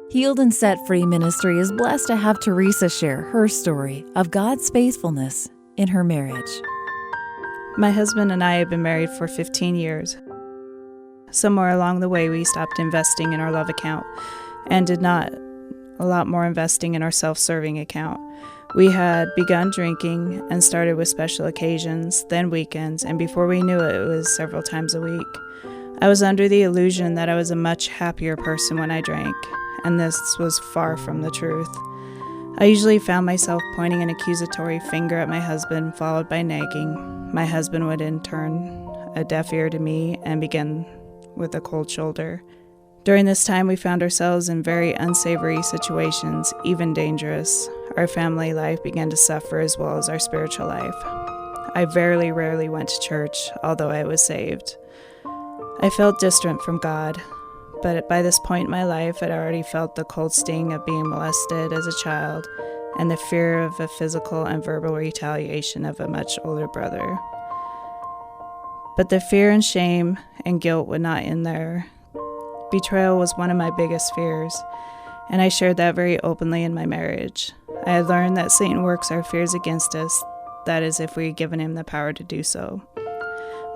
Healed and Set Free Ministry is blessed to have Teresa share her story of God's faithfulness in her marriage. My husband and I have been married for 15 years. Somewhere along the way, we stopped investing in our love account and did not a lot more investing in our self-serving account. We had begun drinking and started with special occasions, then weekends, and before we knew it, it was several times a week. I was under the illusion that I was a much happier person when I drank, and this was far from the truth. I usually found myself pointing an accusatory finger at my husband, followed by nagging. My husband would in turn a deaf ear to me and begin with a cold shoulder. During this time, we found ourselves in very unsavory situations, even dangerous. Our family life began to suffer as well as our spiritual life. I very rarely went to church, although I was saved. I felt distant from God, but by this point in my life, I'd already felt the cold sting of being molested as a child and the fear of a physical and verbal retaliation of a much older brother. But the fear and shame and guilt would not end there. Betrayal was one of my biggest fears, and I shared that very openly in my marriage. I had learned that Satan works our fears against us, that is, if we had given him the power to do so.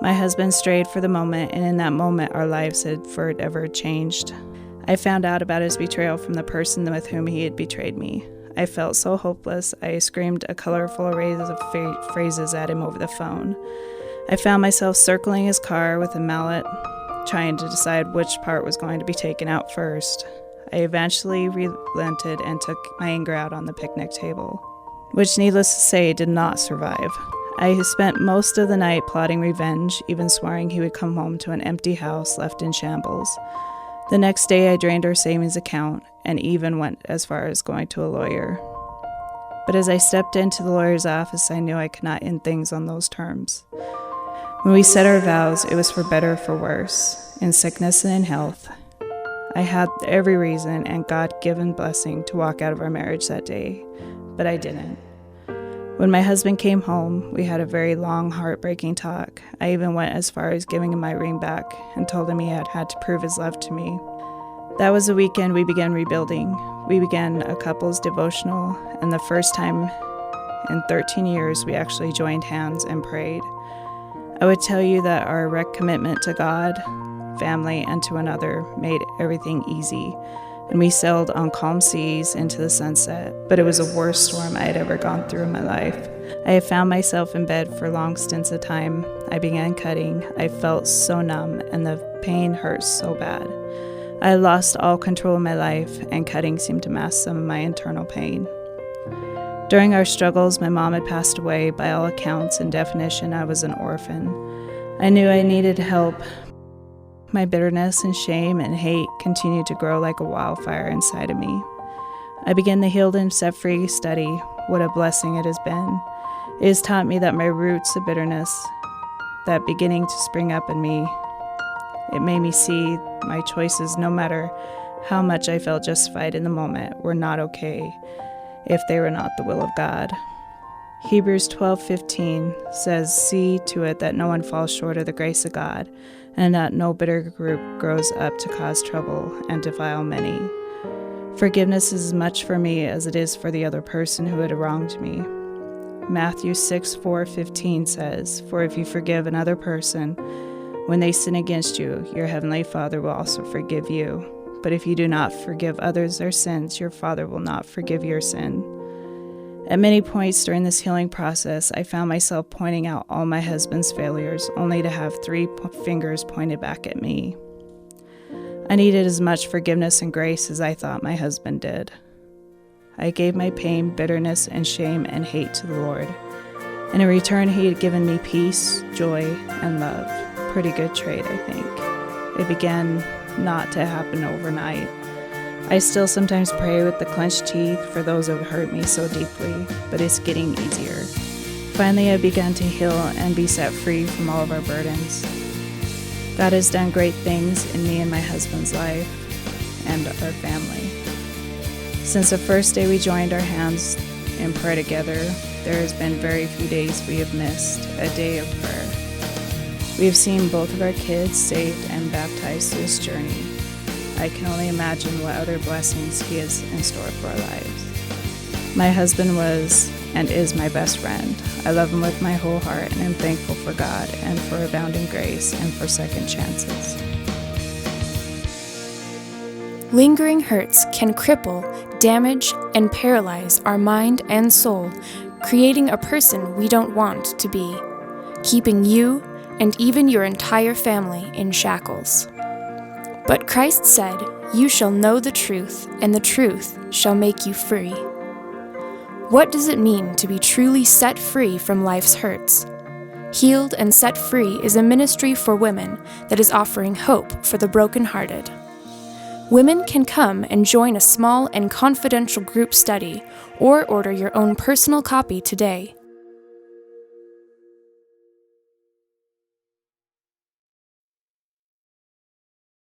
My husband strayed for the moment, and in that moment our lives had forever changed. I found out about his betrayal from the person with whom he had betrayed me. I felt so hopeless, I screamed a colorful array of phrases at him over the phone. I found myself circling his car with a mallet, trying to decide which part was going to be taken out first. I eventually relented and took my anger out on the picnic table, which, needless to say, did not survive. I spent most of the night plotting revenge, even swearing he would come home to an empty house left in shambles. The next day, I drained our savings account and even went as far as going to a lawyer. But as I stepped into the lawyer's office, I knew I could not end things on those terms. When we said our vows, it was for better or for worse, in sickness and in health. I had every reason and God-given blessing to walk out of our marriage that day, but I didn't. When my husband came home, we had a very long, heartbreaking talk. I even went as far as giving him my ring back and told him he had to prove his love to me. That was the weekend we began rebuilding. We began a couple's devotional, and the first time in 13 years we actually joined hands and prayed. I would tell you that our direct commitment to God, family, and to another made everything easy, and we sailed on calm seas into the sunset, but it was the worst storm I had ever gone through in my life. I had found myself in bed for long stints of time. I began cutting. I felt so numb, and the pain hurt so bad. I had lost all control of my life, and cutting seemed to mask some of my internal pain. During our struggles, my mom had passed away. By all accounts and definition, I was an orphan. I knew I needed help. My bitterness and shame and hate continued to grow like a wildfire inside of me. I began the Healed and Set Free study. What a blessing it has been. It has taught me that my roots of bitterness, that beginning to spring up in me, it made me see my choices, no matter how much I felt justified in the moment, were not okay if they were not the will of God. Hebrews 12:15 says, "See to it that no one falls short of the grace of God, and that no bitter group grows up to cause trouble and defile many." Forgiveness is as much for me as it is for the other person who had wronged me. Matthew 6:4-15 says, "For if you forgive another person when they sin against you, your heavenly Father will also forgive you. But if you do not forgive others their sins, your Father will not forgive your sin." At many points during this healing process, I found myself pointing out all my husband's failures, only to have three fingers pointed back at me. I needed as much forgiveness and grace as I thought my husband did. I gave my pain, bitterness, and shame and hate to the Lord. And in return, he had given me peace, joy, and love. Pretty good trade, I think. It began not to happen overnight. I still sometimes pray with the clenched teeth for those who have hurt me so deeply, but it's getting easier. Finally, I began to heal and be set free from all of our burdens. God has done great things in me and my husband's life and our family. Since the first day we joined our hands in prayer together, there has been very few days we have missed a day of prayer. We have seen both of our kids saved and baptized through this journey. I can only imagine what other blessings He has in store for our lives. My husband was and is my best friend. I love him with my whole heart, and am thankful for God and for abounding grace and for second chances. Lingering hurts can cripple, damage, and paralyze our mind and soul, creating a person we don't want to be, keeping you and even your entire family in shackles. But Christ said, "You shall know the truth, and the truth shall make you free." What does it mean to be truly set free from life's hurts? Healed and Set Free is a ministry for women that is offering hope for the brokenhearted. Women can come and join a small and confidential group study or order your own personal copy today.